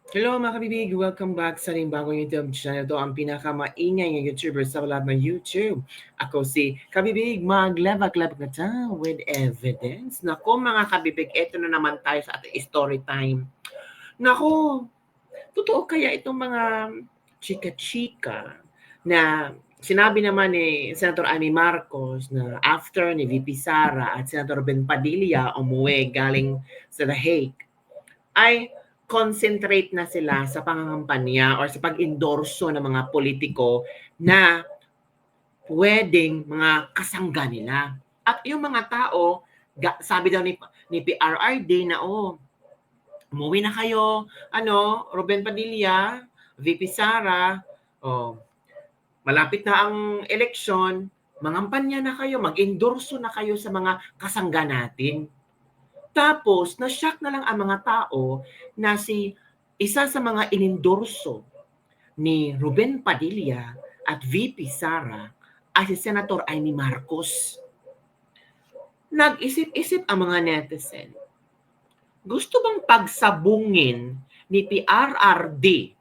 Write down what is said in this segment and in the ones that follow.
Hello mga kabibig! Welcome back sa ating bagong YouTube channel. Ito ang pinakamaingay ng YouTuber sa lahat ng YouTube. Ako si Kabibig, maglabak-labak na tayo with evidence. Nako mga kabibig, eto na naman tayo sa ating story time. Nako, totoo kaya itong mga chika-chika na sinabi naman ni Senator Amy Marcos na after ni VP Sara at Senator Ben Padilla umuwi galing sa The Hague, ay concentrate na sila sa pangangampanya or sa pag-endorso ng mga politiko na pwedeng mga kasangga nila. At yung mga tao, sabi daw ni PRRD na, umuwi na kayo, Ruben Padilla, VP Sara, malapit na ang eleksyon, mangampanya na kayo, mag-endorso na kayo sa mga kasangga natin. Tapos, na-shock na lang ang mga tao na isa sa mga inendorso ni Ruben Padilla at VP Sara ay si Senator Amy Marcos. Nag-isip-isip ang mga netizen. Gusto bang pagsabungin ni PRRD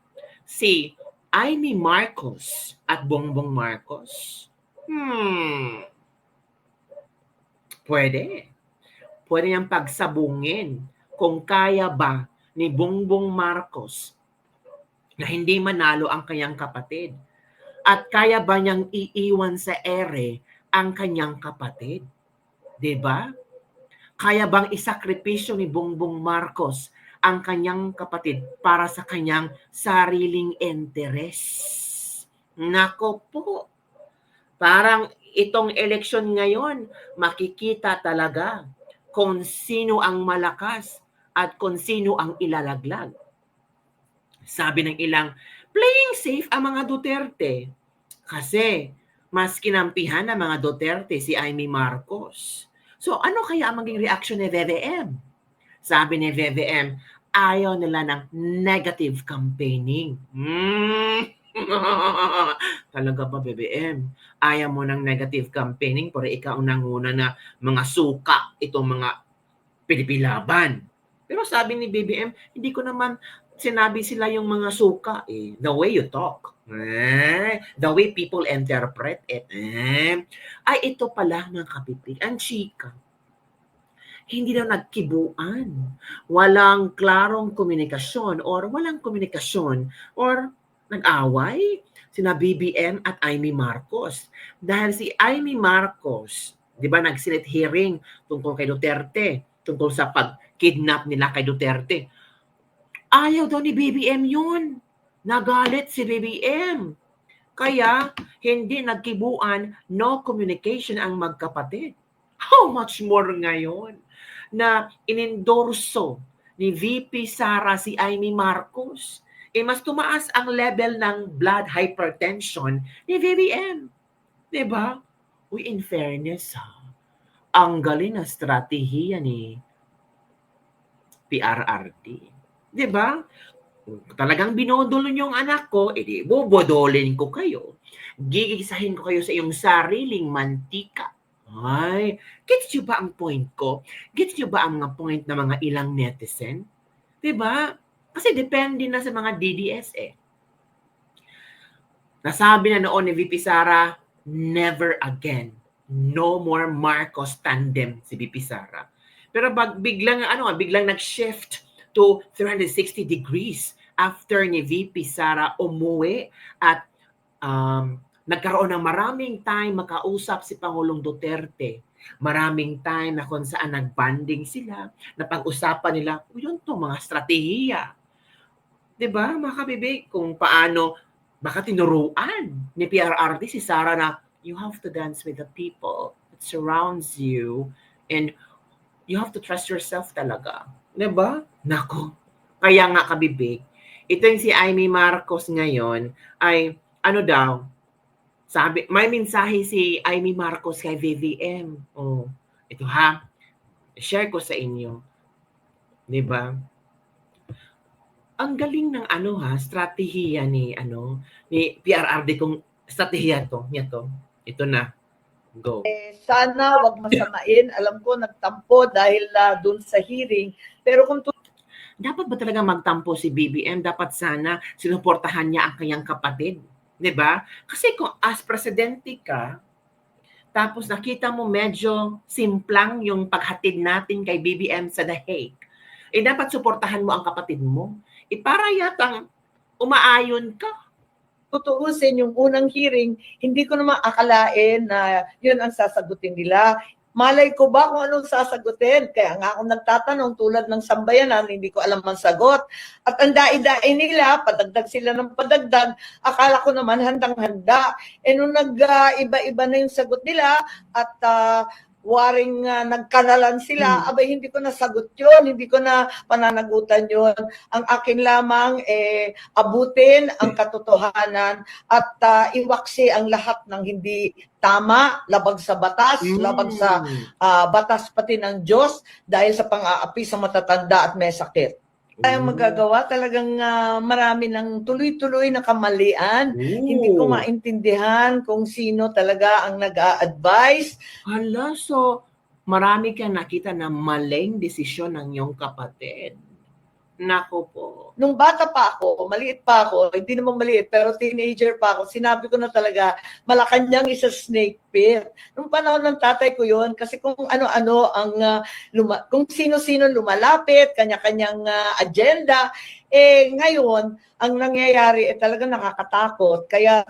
si Amy Marcos at Bongbong Marcos? Pwede. Pwede niyang pagsabungin kung kaya ba ni Bongbong Marcos na hindi manalo ang kanyang kapatid. At kaya ba niyang iiwan sa ere ang kanyang kapatid? 'Di ba? Kaya bang isakripisyo ni Bongbong Marcos ang kanyang kapatid para sa kanyang sariling interes? Nako po. Parang itong eleksyon ngayon, makikita talaga kung sino ang malakas at kung sino ang ilalaglag. Sabi ng ilang, playing safe ang mga Duterte kasi mas kinampihan ng mga Duterte si Amy Marcos. So ano kaya ang maging reaction ni VVM? Sabi ni VVM, ayaw nila ng negative campaigning. Talaga ba, BBM? Ayaw mo ng negative campaigning pero ikaw ang nanguna na mga suka itong mga pinipilaban. Pero sabi ni BBM, hindi ko naman sinabi sila yung mga suka. The way you talk. The way people interpret it. Ay, ito pala mga kapipig. Ang chika. Hindi na nagkibuan. Walang klarong komunikasyon or walang komunikasyon or nag-away sina BBM at Amy Marcos. Dahil si Amy Marcos, di ba nag-Senate hearing tungkol kay Duterte, tungkol sa pag-kidnap nila kay Duterte. Ayaw daw ni BBM yun. Nagalit si BBM. Kaya hindi nagkibuan, no communication ang magkapatid. How much more ngayon na inendorso ni VP Sara si Amy Marcos? Mas tumaas ang level ng blood hypertension ni BBM. Diba? Uy, in fairness ang galing na strategiya ni PRRD. Diba? Talagang binodolo niyo ang anak ko, edi bobodolin ko kayo. Gigisahin ko kayo sa iyong sariling mantika. Ay, gets nyo ba ang point ko? Gets nyo ba ang mga point ng mga ilang netizen? Diba? Kasi depende na sa mga DDS Nasabi na noon ni VP Sara, never again. No more Marcos tandem si VP Sara. Pero biglang nag-shift to 360 degrees after ni VP Sara umuwi at nagkaroon ng maraming time makausap si Pangulong Duterte. Maraming time na kung saan nagbanding sila, napag-usapan nila, yun to mga strategiya. 'Di ba, mga kabibig, kung paano baka tinuruan ni PRRD si Sara na you have to dance with the people that surrounds you and you have to trust yourself talaga. 'Di ba? Nako. Kaya nga kabibig, ito yung si Amy Marcos ngayon ay ano daw, sabi, may mensahe si Amy Marcos kay VVM. Ito share ko sa inyo. 'Di ba? Ang galing ng strategiya ni PRRD kung strategiya niya to. Ito na. Go. Sana wag masamain. Alam ko nagtampo dahil doon sa hearing. Pero kung dapat ba talaga magtampo si BBM? Dapat sana sinuportahan niya ang kanyang kapatid, 'di ba? Kasi kung as presidente ka, tapos nakita mo medyo simplang yung paghatid natin kay BBM sa The Hague, eh dapat suportahan mo ang kapatid mo. Eh para yatang umaayon ka. Tutuusin yung unang hearing, hindi ko naman akalain na yun ang sasagutin nila. Malay ko ba kung anong sasagutin? Kaya nga ako nagtatanong tulad ng sambayanan, hindi ko alam ang sagot. At ang dai-dai nila, padagdag sila ng padagdag, akala ko naman handang-handa. E nung nag-iba-iba na yung sagot nila at waring nagkanalan sila, abay hindi ko nasagot yun, hindi ko na pananagutan yun. Ang akin lamang abutin ang katotohanan at iwaksi ang lahat ng hindi tama, labag sa batas, labag sa batas pati ng Diyos dahil sa pang-aapi sa matatanda at may sakit. Tayong magagawa, talagang marami ng tuloy-tuloy na kamalian. Hindi ko maintindihan kung sino talaga ang nag-a-advise. Hala, so marami kang nakita na maling desisyon ng iyong kapatid. Nako po. Nung bata pa ako, maliit pa ako, hindi naman maliit, pero teenager pa ako, sinabi ko na talaga, Malacanang is a snake pit. Nung panahon ng tatay ko yun, kasi kung ano-ano ang, kung sino-sino lumalapit, kanya-kanyang agenda, ngayon, ang nangyayari talaga nakakatakot. Kaya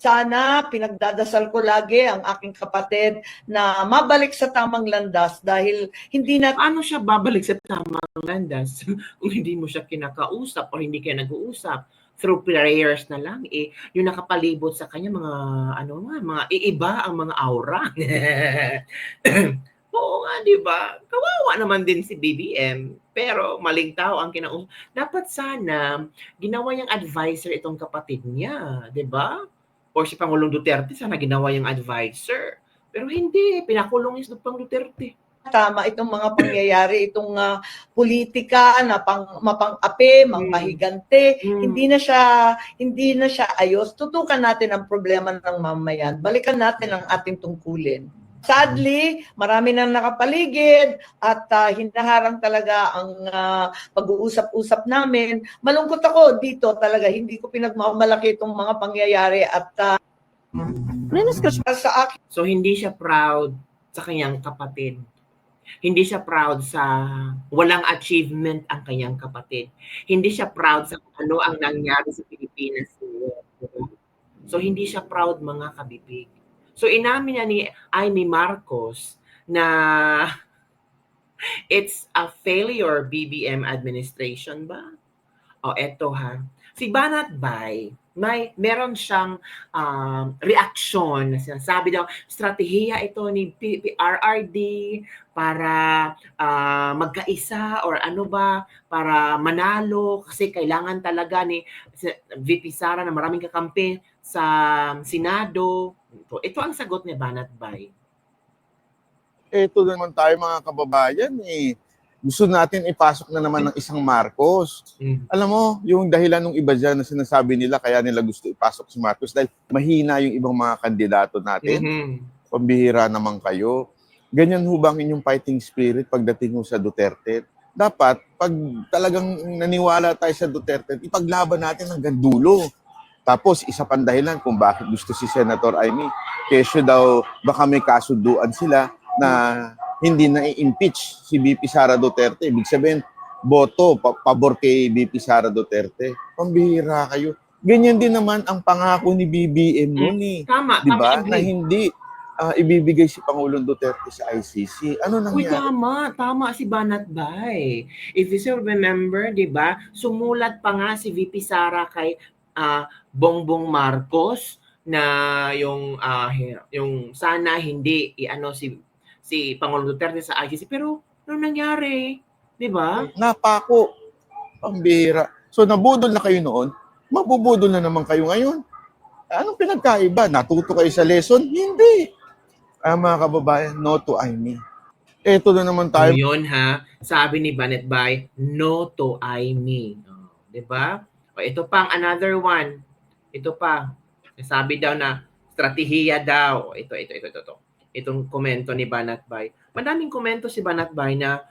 sana pinagdadasal ko lagi ang aking kapatid na mabalik sa tamang landas dahil hindi na... Paano siya babalik sa tamang landas kung hindi mo siya kinakausap o hindi kayo nag-uusap? Through prayers na lang, yung nakapalibot sa kanya, mga iiba ang mga aura. Oo nga, di ba? Kawawa naman din si BBM, pero maling tao ang kinausap. Dapat sana, ginawa niyang advisor itong kapatid niya, di ba? Or si Pangulong Duterte, sana ginawa yung advisor. Pero hindi, pinakulong si Pangulong Duterte. Tama itong mga pangyayari, itong politika na mapang-api, mahigante, hindi na siya ayos. Tutukan natin ang problema ng mamayan. Balikan natin ang ating tungkulin. Sadly, marami nang nakapaligid at hinaharang talaga ang pag-uusap-usap namin. Malungkot ako dito talaga, hindi ko pinagmamalaki itong mga pangyayari at sa akin. So hindi siya proud sa kanyang kapatid. Hindi siya proud sa walang achievement ang kanyang kapatid. Hindi siya proud sa ano ang nangyari sa Pilipinas. So hindi siya proud, mga kabibig. So inamin niya ni Amy Marcos na it's a failure BBM administration ba? O eto ha. Si Banat Bay, meron siyang reaksyon na sinasabi daw, strategiya ito ni PRRD para magkaisa or ano ba, para manalo kasi kailangan talaga ni VP Sara na maraming kakampi sa Senado. Ito ang sagot ni Banat Bay. Ito naman tayo mga kababayan gusto natin ipasok na naman ng isang Marcos. Alam mo, yung dahilan ng iba dyan na sinasabi nila kaya nila gusto ipasok si Marcos dahil mahina yung ibang mga kandidato natin. Pambihira naman kayo. Ganyan ho ba ang inyong fighting spirit pagdating ho sa Duterte? Dapat, pag talagang naniwala tayo sa Duterte, ipaglaban natin hanggang dulo. Tapos, isa pang dahilan kung bakit gusto si Senator Amy. Kesyo daw, baka may kasunduan sila na hindi na i-impeach si VP Sara Duterte. Ibig sabihin, boto, pabor kay VP Sara Duterte. Pambihira kayo. Ganyan din naman ang pangako ni BBM noon Tama, diba? Na hindi ibibigay si Pangulong Duterte sa ICC. Ano nangyari? Uy, tama si Banat Bay. If you still remember, di ba, sumulat pa nga si VP Sara kay Bongbong Marcos na yung sana hindi si Pangulong Duterte sa ICC. Pero ano nangyari? Di ba? Napako. Pambihira. So nabudol na kayo noon, mabubudol na naman kayo ngayon. Anong pinagkaiba? Natuto kayo sa lesson? Hindi. Mga kababayan, no to Amy. Ito na naman tayo. Yun ha, sabi ni Banat Bay, no to Amy. Di ba? O ito pang another one. Ito pa. Sabi daw na strategiya daw. Ito. Itong komento ni Banat Bay. Madaming komento si Banat Bay na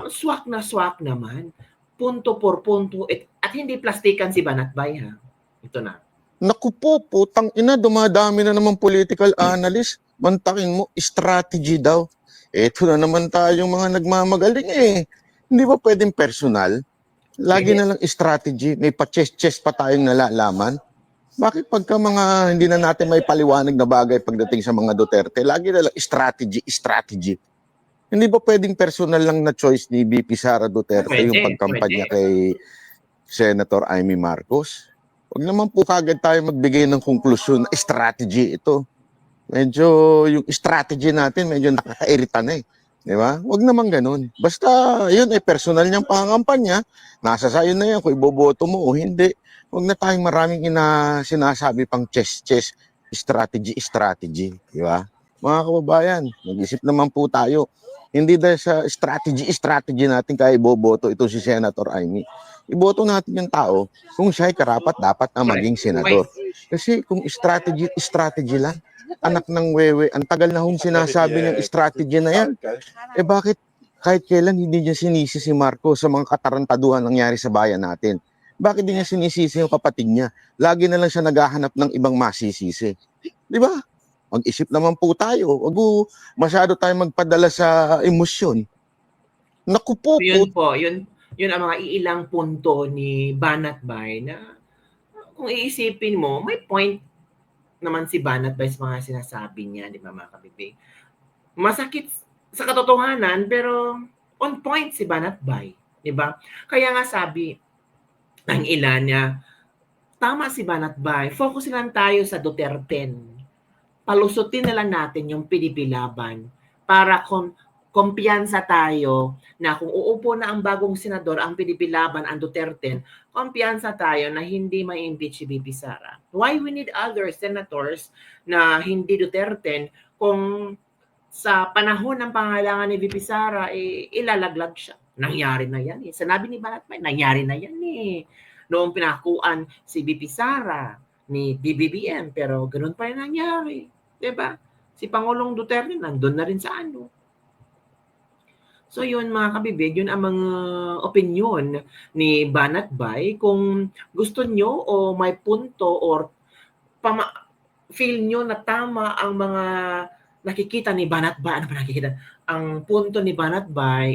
swak na swak naman. punto por punto at hindi plastikan si Banatbay ha. Ito na. Naku po, putang ina, dumadami na naman political analyst. Mantakin mo, strategy daw. Eto na naman tayong mga nagmamagaling eh. Hindi ba pwedeng personal? Lagi Pwede. na lang strategy, may pa-chess-chess pa tayong nalalaman. Bakit pagka mga hindi na natin may paliwanag na bagay pagdating sa mga Duterte, lagi na lang strategy. Hindi ba pwedeng personal lang na choice ni VP Sara Duterte yung pagkampanya kay Senator Amy Marcos? Huwag naman po kagad tayo magbigay ng konklusyon na strategy ito. Medyo yung strategy natin medyo nakakairita na eh. Di ba? Huwag naman ganun. Basta yun ay personal niyang pangangampanya. Nasa sayo na yan kung iboboto mo o hindi. Huwag na tayong maraming sinasabi pang chess, strategy. Di ba? Mga kababayan, mag-isip naman po tayo. Hindi dahil sa strategy natin kaya iboboto ito si Senator Amy. Iboto natin yung tao kung siya'y karapat dapat na maging senador. Kasi kung strategy lang, anak ng wewe, ang tagal na hong sinasabi niyang strategy na yan. Eh bakit kahit kailan hindi niya sinisi si Marcos sa mga katarantaduhan nangyari sa bayan natin? Bakit di niya sinisisi yung kapatid niya? Lagi na lang siya naghahanap ng ibang masisisi. Di ba? Mag-isip naman po tayo. Wag masyado tayo magpadala sa emosyon. Naku po, Yun po, yun ang mga iilang punto ni Banatbay na kung iisipin mo, may point naman si Banatbay sa mga sinasabi niya, di ba mga kabibig? Masakit sa katotohanan, pero on point si Banatbay, di ba? Kaya nga sabi ng ilan niya, tama si Banatbay, focus lang tayo sa Duterte. Palusutin na lang natin yung PDP laban para kumpiyansa tayo na kung uupo na ang bagong senador, ang PDP laban, ang Duterte, kumpiyansa tayo na hindi ma-impeach si VP Sara. Why we need other senators na hindi Duterte kung sa panahon ng pangailangan ni VP Sara, ilalaglag siya. Nangyari na yan eh. Sinabi ni Banatbay, nangyari na yan eh. Noong pinakuan si VP Sara ni BBBM, pero ganun pa rin nangyari. Diba? Si Pangulong Duterte nandun na rin sa ano. So yun mga kabibig, yun ang mga opinion ni Banatbay. Kung gusto nyo o may punto or feel nyo na tama ang mga nakikita ni Banatbay, ano ba nakikita? Ang punto ni Banatbay,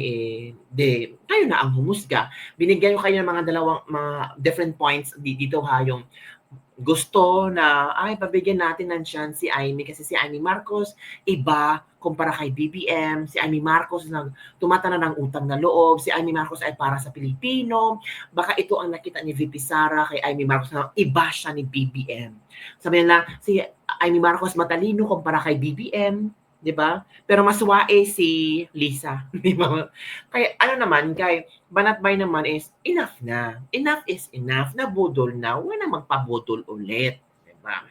kayo na ang humusga. Binigyan ko kayo ng mga mga different points dito ha, yung gusto na pabigyan natin ng chance si Amy kasi si Amy Marcos iba kumpara kay BBM. Si Amy Marcos tumatana ng utang na loob. Si Amy Marcos ay para sa Pilipino. Baka ito ang nakita ni VP Sara kay Amy Marcos na iba siya ni BBM. Sabi nila, si Amy Marcos matalino kumpara kay BBM. 'Di ba? Pero mas wae si Lisa, 'di ba? Kaya ano naman kay Banatbay naman is enough na. Enough is enough. Nabudol na. Huwag na magpabudol ulit, 'di ba?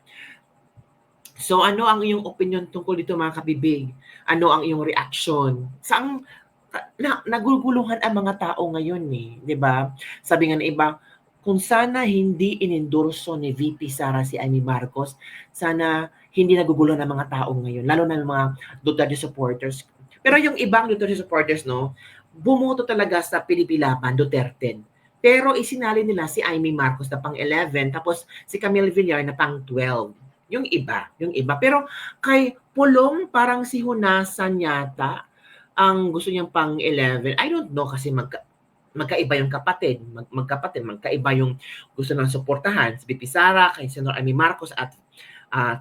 So ano ang iyong opinion tungkol dito mga kabibig? Ano ang iyong reaction? Saang naguguluhan ang mga tao ngayon eh, 'di ba? Sabi nga ng iba, kung sana hindi inendorso ni VP Sara si Amy Marcos, sana hindi nagugulo ng mga tao ngayon, lalo na ng mga Duterte supporters. Pero yung ibang Duterte supporters, no, bumoto talaga sa PDP Laban, Duterte. Pero isinali nila si Amy Marcos na pang 11, tapos si Camille Villar na pang 12. Yung iba. Pero kay Pulong, parang si Hunasan yata, ang gusto niyang pang 11. I don't know kasi magkaiba yung kapatid. Magkaiba yung gusto ng suportahan. Si VP Sara, kay Senator Amy Marcos at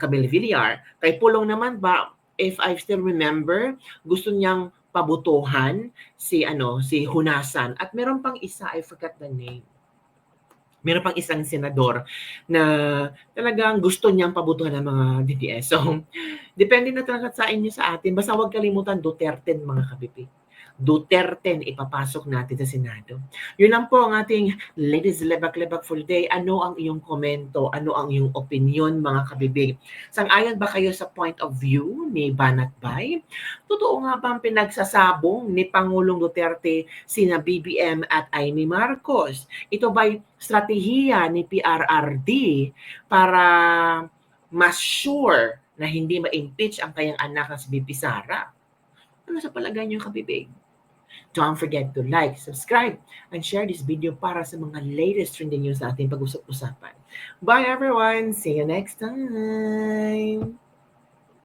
Camille Villar. Kay Pulong naman ba, if I still remember, gusto niyang pabutuhan si Hunasan. At meron pang isa, I forgot the name. Meron pang isang senador na talagang gusto niyang pabutuhan ng mga DDS. So, depende na talaga sa inyo sa atin. Basta huwag kalimutan Duterte, mga kapipi. Duterte ipapasok natin sa Senado. Yun lang po ang ating Ladies Lebak-Lebak for the day. Ano ang iyong komento? Ano ang iyong opinion, mga kabibig? Sang-ayon ba kayo sa point of view ni Banatbay? Totoo nga ba ang pinagsasabong ni Pangulong Duterte sina BBM at Amy Marcos? Ito ba'y strategiya ni PRRD para mas sure na hindi ma-impeach ang kanyang anak na si VP Sara? Ano sa palagay niyo, kabibig? Don't forget to like, subscribe, and share this video para sa mga latest trending news na ating pag-usap-usapan. Bye everyone! See you next time!